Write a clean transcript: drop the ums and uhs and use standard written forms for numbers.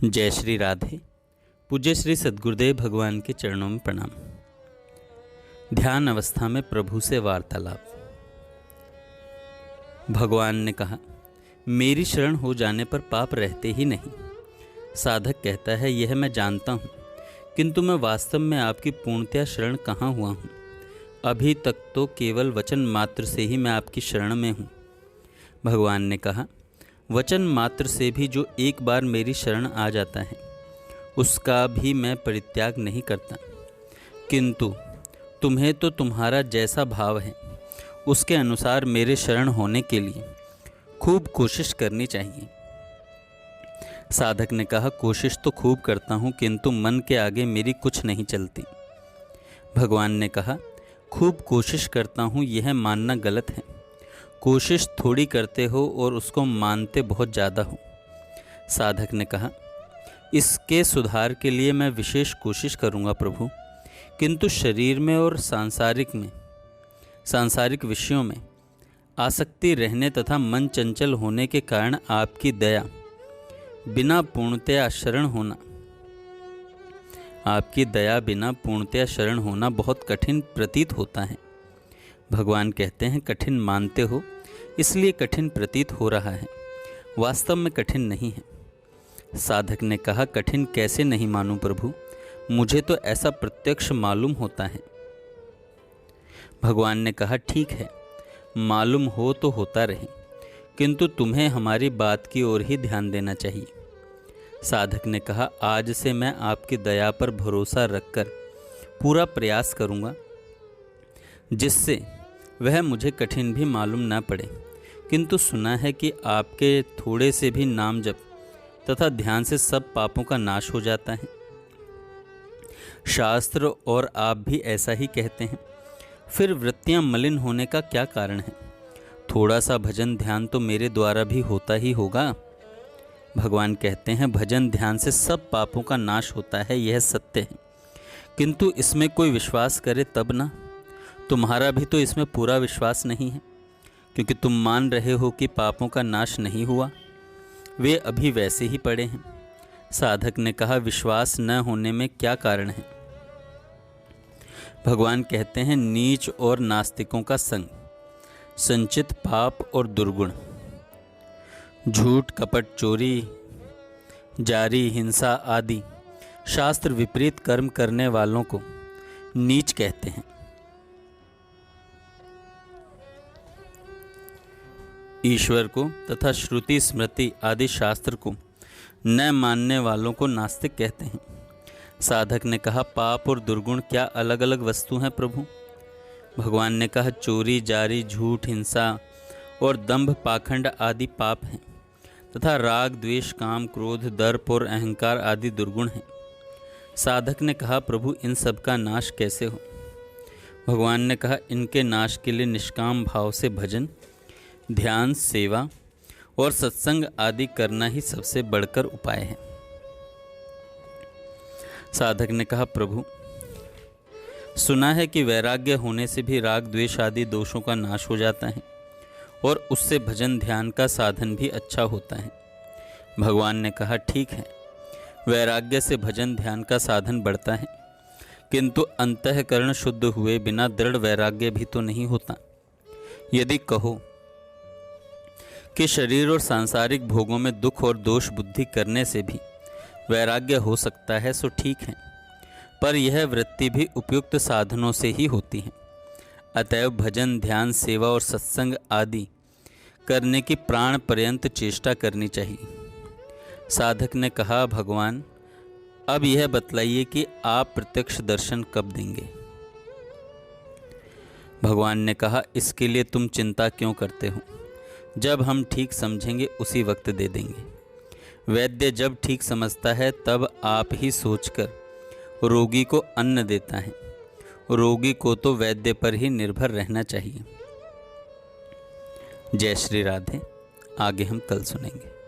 जय श्री राधे। पूज्य श्री सद्गुरुदेव भगवान के चरणों में प्रणाम। ध्यान अवस्था में प्रभु से वार्तालाप। भगवान ने कहा, मेरी शरण हो जाने पर पाप रहते ही नहीं। साधक कहता है, यह मैं जानता हूँ, किंतु मैं वास्तव में आपकी पूर्णतया शरण कहाँ हुआ हूँ। अभी तक तो केवल वचन मात्र से ही मैं आपकी शरण में हूँ। भगवान ने कहा, वचन मात्र से भी जो एक बार मेरी शरण आ जाता है उसका भी मैं परित्याग नहीं करता, किंतु तुम्हें तो तुम्हारा जैसा भाव है उसके अनुसार मेरे शरण होने के लिए खूब कोशिश करनी चाहिए। साधक ने कहा, कोशिश तो खूब करता हूँ, किंतु मन के आगे मेरी कुछ नहीं चलती। भगवान ने कहा, खूब कोशिश करता हूँ यह मानना गलत है। कोशिश थोड़ी करते हो और उसको मानते बहुत ज़्यादा हो। साधक ने कहा, इसके सुधार के लिए मैं विशेष कोशिश करूँगा प्रभु, किंतु शरीर में और सांसारिक विषयों में आसक्ति रहने तथा मन चंचल होने के कारण आपकी दया बिना पूर्णतया शरण होना बहुत कठिन प्रतीत होता है। भगवान कहते हैं, कठिन मानते हो इसलिए कठिन प्रतीत हो रहा है, वास्तव में कठिन नहीं है। साधक ने कहा, कठिन कैसे नहीं मानूं प्रभु, मुझे तो ऐसा प्रत्यक्ष मालूम होता है। भगवान ने कहा, ठीक है, मालूम हो तो होता रहे, किंतु तुम्हें हमारी बात की ओर ही ध्यान देना चाहिए। साधक ने कहा, आज से मैं आपकी दया पर भरोसा रखकर पूरा प्रयास करूँगा, जिससे वह मुझे कठिन भी मालूम न पड़े। किंतु सुना है कि आपके थोड़े से भी नाम जप तथा ध्यान से सब पापों का नाश हो जाता है। शास्त्र और आप भी ऐसा ही कहते हैं, फिर वृत्तियां मलिन होने का क्या कारण है? थोड़ा सा भजन ध्यान तो मेरे द्वारा भी होता ही होगा। भगवान कहते हैं, भजन ध्यान से सब पापों का नाश होता है, यह सत्य है, किंतु इसमें कोई विश्वास करे तब ना। तुम्हारा भी तो इसमें पूरा विश्वास नहीं है, क्योंकि तुम मान रहे हो कि पापों का नाश नहीं हुआ, वे अभी वैसे ही पड़े हैं। साधक ने कहा, विश्वास न होने में क्या कारण है? भगवान कहते हैं, नीच और नास्तिकों का संग, संचित पाप और दुर्गुण, झूठ कपट चोरी जारी हिंसा आदि शास्त्र विपरीत कर्म करने वालों को नीच कहते हैं। ईश्वर को तथा श्रुति स्मृति आदि शास्त्र को न मानने वालों को नास्तिक कहते हैं। साधक ने कहा, पाप और दुर्गुण क्या अलग अलग वस्तु हैं प्रभु? भगवान ने कहा, चोरी जारी झूठ हिंसा और दंभ पाखंड आदि पाप हैं, तथा राग द्वेष काम क्रोध दर्प और अहंकार आदि दुर्गुण हैं। साधक ने कहा, प्रभु इन सब का नाश कैसे हो? भगवान ने कहा, इनके नाश के लिए निष्काम भाव से भजन ध्यान सेवा और सत्संग आदि करना ही सबसे बढ़कर उपाय है। साधक ने कहा, प्रभु सुना है कि वैराग्य होने से भी राग द्वेष आदि दोषों का नाश हो जाता है और उससे भजन ध्यान का साधन भी अच्छा होता है। भगवान ने कहा, ठीक है, वैराग्य से भजन ध्यान का साधन बढ़ता है, किंतु अंतःकरण शुद्ध हुए बिना दृढ़ वैराग्य भी तो नहीं होता। यदि कहो कि शरीर और सांसारिक भोगों में दुख और दोष बुद्धि करने से भी वैराग्य हो सकता है, सो ठीक है, पर यह वृत्ति भी उपयुक्त साधनों से ही होती है। अतएव भजन ध्यान सेवा और सत्संग आदि करने की प्राण पर्यंत चेष्टा करनी चाहिए। साधक ने कहा, भगवान अब यह बतलाइए कि आप प्रत्यक्ष दर्शन कब देंगे? भगवान ने कहा, इसके लिए तुम चिंता क्यों करते हो? जब हम ठीक समझेंगे उसी वक्त दे देंगे। वैद्य जब ठीक समझता है तब आप ही सोचकर रोगी को अन्न देता है। रोगी को तो वैद्य पर ही निर्भर रहना चाहिए। जय श्री राधे। आगे हम कल सुनेंगे।